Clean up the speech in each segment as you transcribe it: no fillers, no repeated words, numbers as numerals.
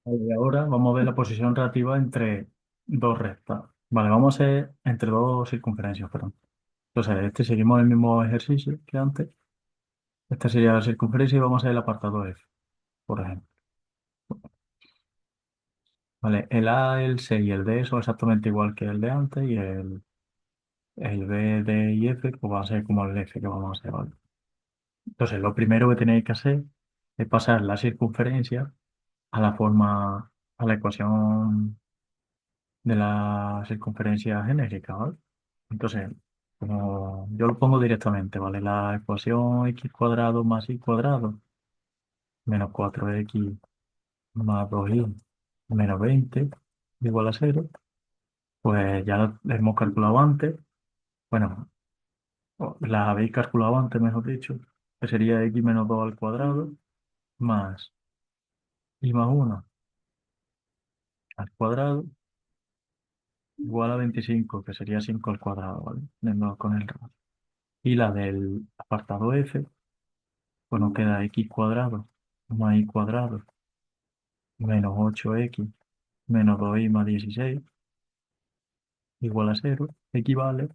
Y ahora vamos a ver la posición relativa entre dos rectas. Vale, vamos a hacer entre dos circunferencias, perdón. Entonces, seguimos el mismo ejercicio que antes. Esta sería la circunferencia y vamos a hacer el apartado F, por ejemplo. Vale, el A, el C y el D son exactamente igual que el de antes y el B, D y F pues va a ser como el F que vamos a hacer, ¿vale? Entonces, lo primero que tenéis que hacer es pasar la circunferencia a la forma, a la ecuación de la circunferencia genérica, ¿vale? Entonces, como yo lo pongo directamente, ¿vale? La ecuación x cuadrado más y cuadrado menos 4x más 2y menos 20 igual a cero, pues ya la hemos calculado antes. Bueno, la habéis calculado antes, mejor dicho, que sería x menos 2 al cuadrado más y más uno al cuadrado igual a 25 que sería 5 al cuadrado, ¿vale? Yendo con el radio. Y la del apartado F, pues nos queda x cuadrado más y cuadrado menos 8x menos 2y más 16 igual a cero, equivale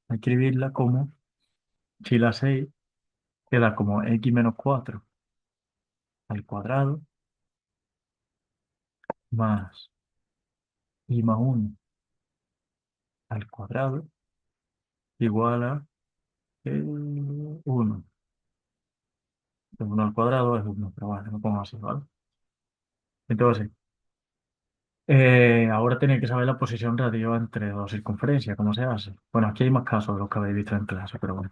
a escribirla como, si la 6 queda como x menos 4 al cuadrado más y más uno al cuadrado igual a 1. 1 al cuadrado es uno, pero bueno, lo pongo así, ¿vale? Entonces, ahora tenéis que saber la posición relativa entre dos circunferencias, ¿cómo se hace? Bueno, aquí hay más casos de los que habéis visto en clase, pero bueno.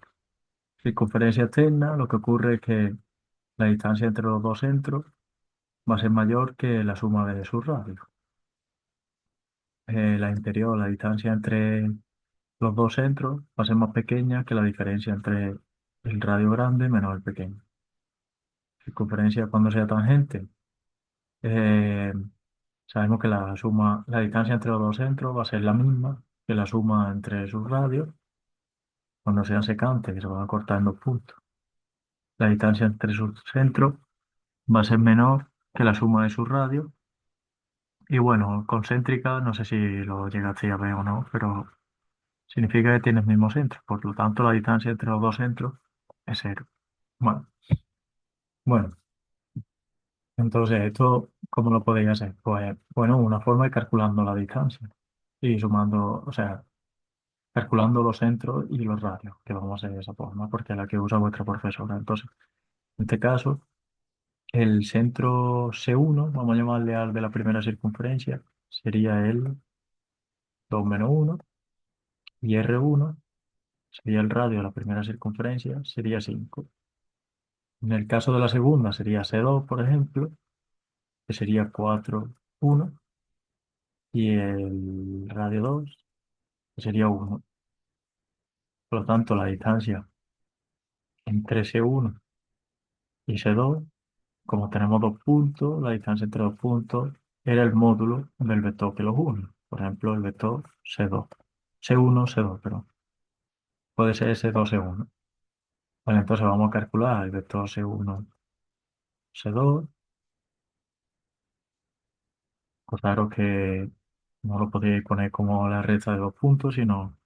Circunferencia externa, lo que ocurre es que la distancia entre los dos centros va a ser mayor que la suma de sus radios. La interior, la distancia entre los dos centros va a ser más pequeña que la diferencia entre el radio grande menos el pequeño. Circunferencia cuando sea tangente. eh, Sabemos que la distancia entre los dos centros va a ser la misma que la suma entre sus radios cuando sean secantes, que se van a cortar en dos puntos. La distancia entre sus centros va a ser menor que la suma de sus radios. Y bueno, concéntrica, no sé si lo llegaste a ver o no, pero significa que tienes mismo centro. Por lo tanto, la distancia entre los dos centros es cero. Bueno, bueno, entonces esto, ¿cómo lo podéis hacer? Pues bueno, una forma es calculando la distancia y sumando, o sea, calculando los centros y los radios, que vamos a hacer de esa forma, porque es la que usa vuestra profesora. Entonces, en este caso, el centro C1, vamos a llamarle al de la primera circunferencia, sería el 2 menos uno y R1 sería el radio de la primera circunferencia, sería 5. En el caso de la segunda sería C2, por ejemplo, que sería 4 1 y el radio 2 que sería 1. Por lo tanto, la distancia entre C1 y C2, como tenemos dos puntos, la distancia entre dos puntos era el módulo del vector que los une. Por ejemplo, el vector C2. C1, C2, perdón. Puede ser C2, C1. Vale, entonces vamos a calcular el vector C1, C2. Acordaros que no lo podéis poner como la recta de dos puntos, sino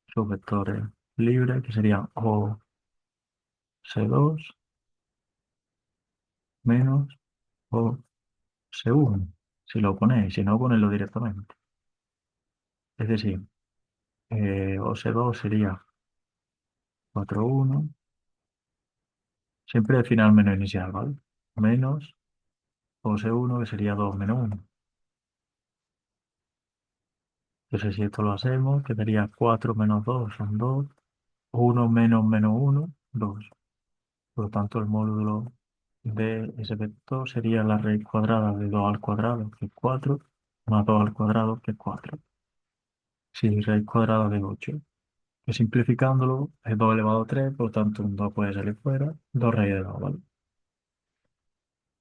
sus vectores libres, que serían o C2 menos o C1. Si lo ponéis, si no, ponedlo directamente. Es decir, o C2 sería 4 1, siempre el final menos inicial, ¿vale? Menos o C1, que sería 2 menos uno. Entonces, si esto lo hacemos, quedaría 4 menos 2 son 2, uno menos menos uno 2. Por lo tanto, el módulo de ese vector sería la raíz cuadrada de 2 al cuadrado, que es 4, más 2 al cuadrado, que es 4. Si raíz cuadrada de 8. Que simplificándolo es 2 elevado a 3, por lo tanto un 2 puede salir fuera, 2 raíz de 2, ¿vale?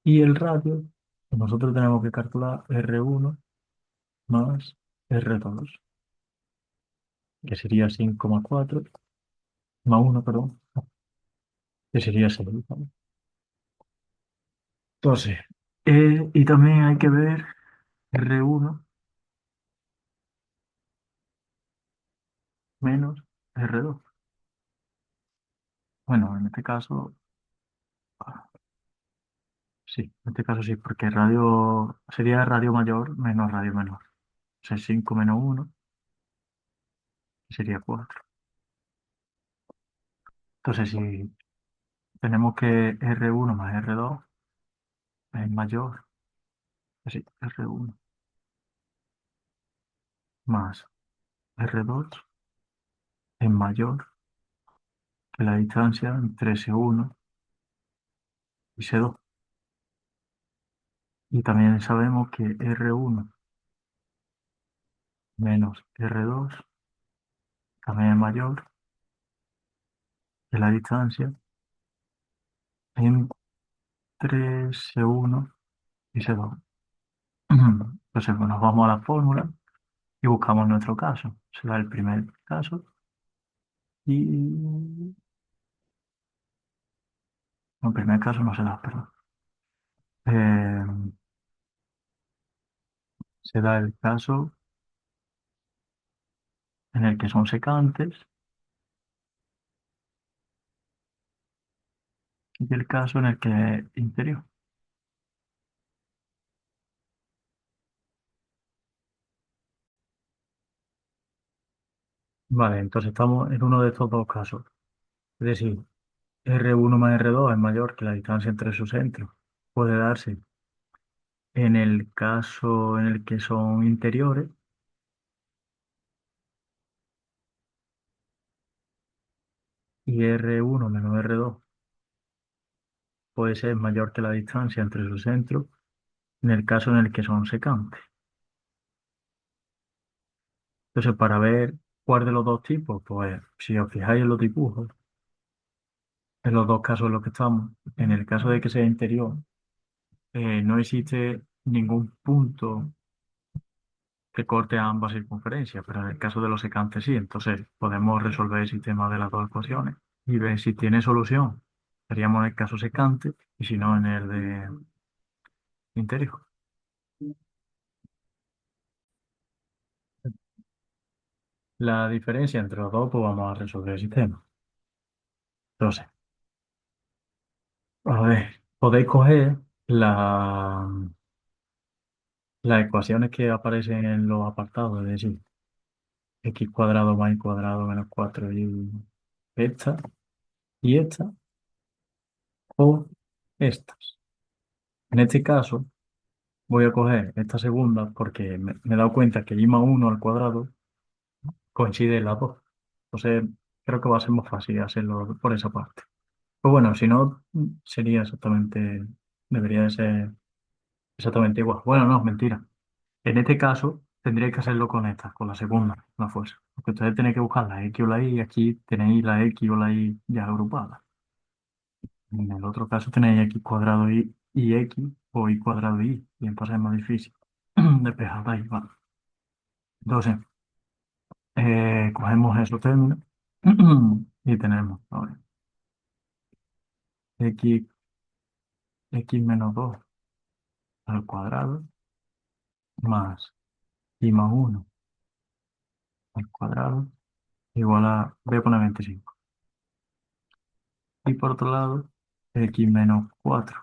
Y el radio, nosotros tenemos que calcular R1 más R2, que sería 5,4, más uno, perdón, que sería 6, ¿vale? Entonces, Y también hay que ver R1 menos R2. Bueno, en este caso, sí, en este caso sí, porque radio sería radio mayor menos radio menor. O sea, 5 menos uno sería 4. Entonces, si tenemos que R1 más R2 es mayor, así, R1 más R2 es mayor que la distancia entre S1 y S2. Y también sabemos que R1 menos R2 también es mayor que la distancia entre S1 y S2. Entonces, pues nos vamos a la fórmula y buscamos nuestro caso. Se da el primer caso y... No, el primer caso no se da, perdón. Eh, Se da el caso en el que son secantes y el caso en el que es interior. Vale, entonces estamos en uno de estos dos casos. Es decir, R1 más R2 es mayor que la distancia entre sus centros. Puede darse en el caso en el que son interiores y R1 menos R2 puede ser mayor que la distancia entre sus centros en el caso en el que son secantes. Entonces, para ver cuál de los dos tipos, pues si os fijáis en los dibujos, en los dos casos en los que estamos, en el caso de que sea interior, no existe ningún punto que corte a ambas circunferencias, pero en el caso de los secantes sí. Entonces, podemos resolver el sistema de las dos ecuaciones y ver si tiene solución. Seríamos en el caso secante y si no en el de interior. La diferencia entre los dos, pues vamos a resolver el sistema. Entonces, a ver, podéis coger las ecuaciones que aparecen en los apartados, es decir, x cuadrado más y cuadrado menos 4 esta y esta, o estas. En este caso, voy a coger esta segunda porque me he dado cuenta que y más 1 al cuadrado coincide en las dos. Entonces, creo que va a ser más fácil hacerlo por esa parte. Pues bueno, si no, sería exactamente, debería de ser exactamente igual. Bueno, no, mentira. En este caso, tendríais que hacerlo con esta, con la segunda, la fuerza. Porque ustedes tenéis que buscar la X o la Y y aquí tenéis la X o la Y ya agrupadas. En el otro caso tenéis X cuadrado y X o Y cuadrado y entonces es más difícil despejar ahí, va. Entonces, cogemos esos términos y tenemos, a ver, X, X menos 2 al cuadrado más Y más 1 al cuadrado igual a, voy a poner 25. Y por otro lado, X menos 4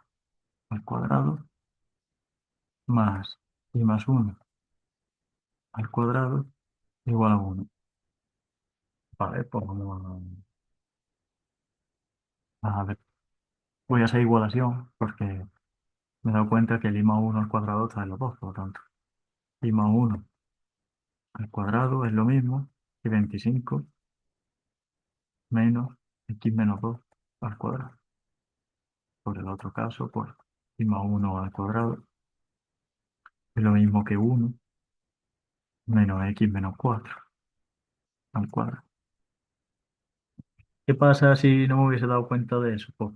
al cuadrado más Y más 1 al cuadrado igual a 1. Vale, pues vamos a ver. Voy a hacer igualación porque me he dado cuenta que el I más 1 al cuadrado está en los dos, por lo tanto. I más 1 al cuadrado es lo mismo que 25 menos X menos 2 al cuadrado. Por el otro caso, pues I más 1 al cuadrado es lo mismo que 1 menos X menos 4 al cuadrado. ¿Qué pasa si no me hubiese dado cuenta de eso? Pues,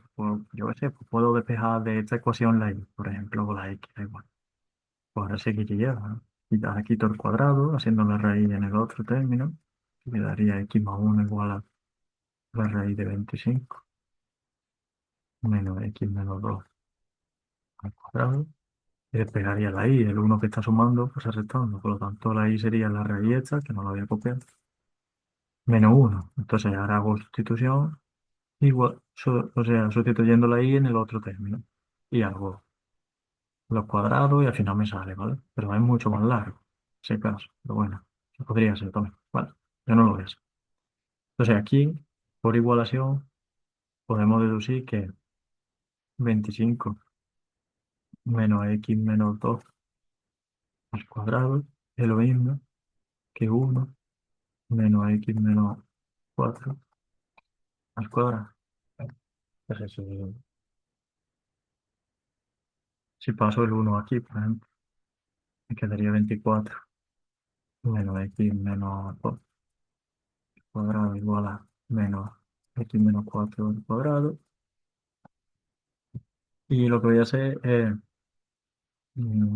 yo qué sé, pues puedo despejar de esta ecuación la Y, por ejemplo, o la X, da igual. Pues ahora sí que llega, ¿no? Quito el cuadrado, haciendo la raíz en el otro término, y me daría X más 1 igual a la raíz de 25 menos X menos 2 al cuadrado. y despegaría la i, el uno que está sumando, pues restando. Por lo tanto, la i sería la raíz esta, que no la voy a copiar, menos uno. Entonces ahora hago sustitución, igual, o sea, sustituyendo la i en el otro término. Y hago los cuadrados y al final me sale, ¿vale? Pero es mucho más largo, si acaso. Pero bueno, podría ser también. Vale, yo no lo voy a hacer. Entonces aquí, por igualación, podemos deducir que 25 menos x menos 2 al cuadrado es lo mismo que 1 menos x menos 4 al cuadrado. Pues eso, si paso el uno aquí, por ejemplo, me quedaría 24 menos x menos 2 al cuadrado igual a menos x menos 4 al cuadrado. Y lo que voy a hacer es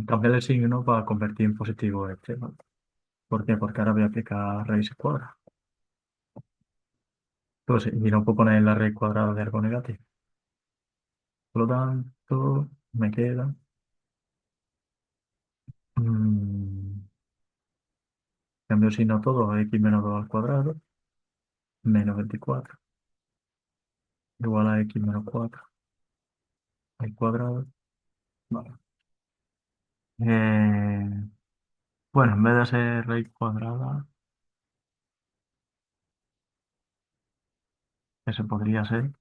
cambiar el signo para convertir en positivo este, ¿vale? ¿Por qué? Porque ahora voy a aplicar raíces cuadradas. Entonces, y no puedo poner la raíz cuadrada de algo negativo. Por lo tanto, me queda mm, cambio signo a todo, x menos 2 al cuadrado, menos 24, igual a x menos 4 al cuadrado. Vale. Eh, bueno, en vez de hacer raíz cuadrada, eso podría ser.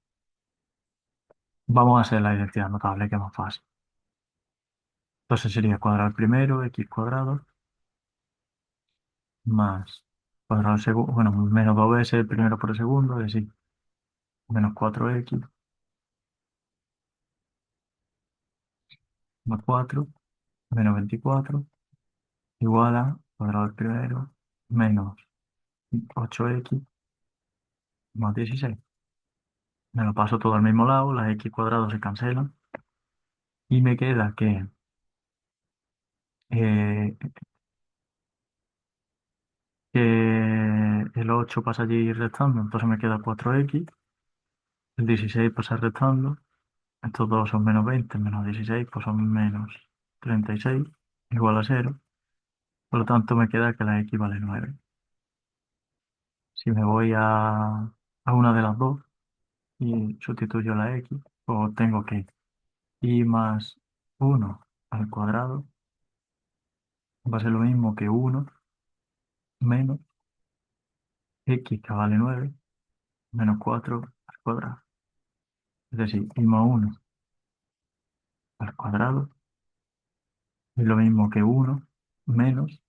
Vamos a hacer la identidad notable, que es más fácil. Entonces sería cuadrado al primero, x cuadrado, más cuadrado al segundo, bueno, menos 2 veces el primero por el segundo, es decir, menos 4x más 4 menos 24 igual a cuadrado al primero menos 8x más 16. Me lo paso todo al mismo lado, las x cuadrados se cancelan y me queda eh, que el 8 pasa allí restando, entonces me queda 4x, el 16 pasa restando, estos dos son menos 20 menos 16 pues son menos 36 igual a 0. Por lo tanto, me queda que la x vale 9. Si me voy a una de las dos y sustituyo la x, pues tengo que y más 1 al cuadrado va a ser lo mismo que 1 menos x, que vale 9 menos 4 al cuadrado. Es decir, y más 1 al cuadrado es lo mismo que 1 menos,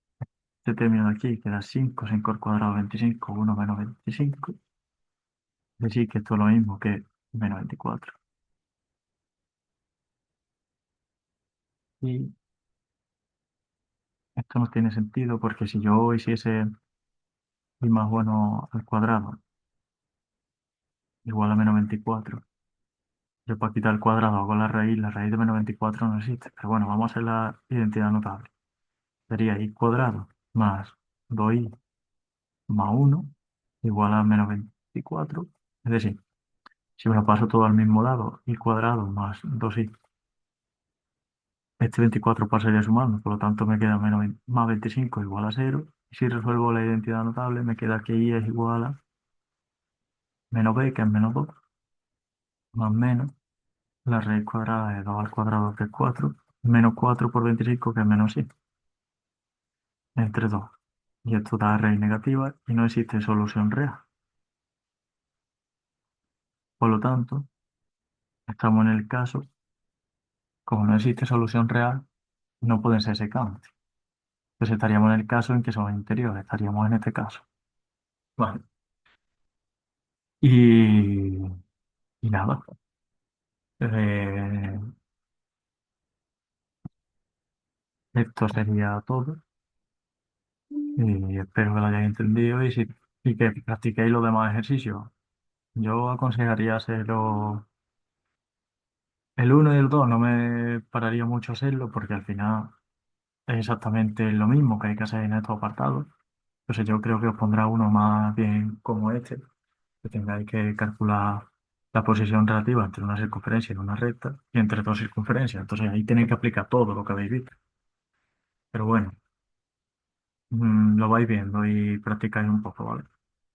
este término de aquí queda 5 al cuadrado 25, 1 menos 25. Es decir, que esto es lo mismo que menos 24. Y esto no tiene sentido porque si yo hiciese y más 1 al cuadrado igual a menos 24, yo para quitar el cuadrado hago la raíz de menos 24 no existe. Pero bueno, vamos a hacer la identidad notable. Sería y cuadrado más 2i más 1 igual a menos 24. Es decir, si me lo paso todo al mismo lado, y cuadrado más 2i, este 24 pasaría sumando, por lo tanto me queda más 25 igual a 0. Y si resuelvo la identidad notable, me queda que i es igual a menos b, que es menos 2, más menos la raíz cuadrada de 2 al cuadrado, que es 4, menos 4 por 25, que es menos 6, entre 2. Y esto da raíz negativa y no existe solución real. Por lo tanto, estamos en el caso, como no existe solución real, no pueden ser secantes. Entonces estaríamos en el caso en que son interiores, estaríamos en este caso. Vale. Y, y nada, eh, esto sería todo. Y espero que lo hayáis entendido y que practiquéis los demás ejercicios. Yo aconsejaría hacerlo el uno y el 2, no me pararía mucho a hacerlo porque al final es exactamente lo mismo que hay que hacer en estos apartados. Entonces yo creo que os pondrá uno más bien como este, que tengáis que calcular la posición relativa entre una circunferencia y una recta y entre dos circunferencias. Entonces ahí tienen que aplicar todo lo que habéis visto. Pero bueno, lo vais viendo y practicáis un poco, ¿vale?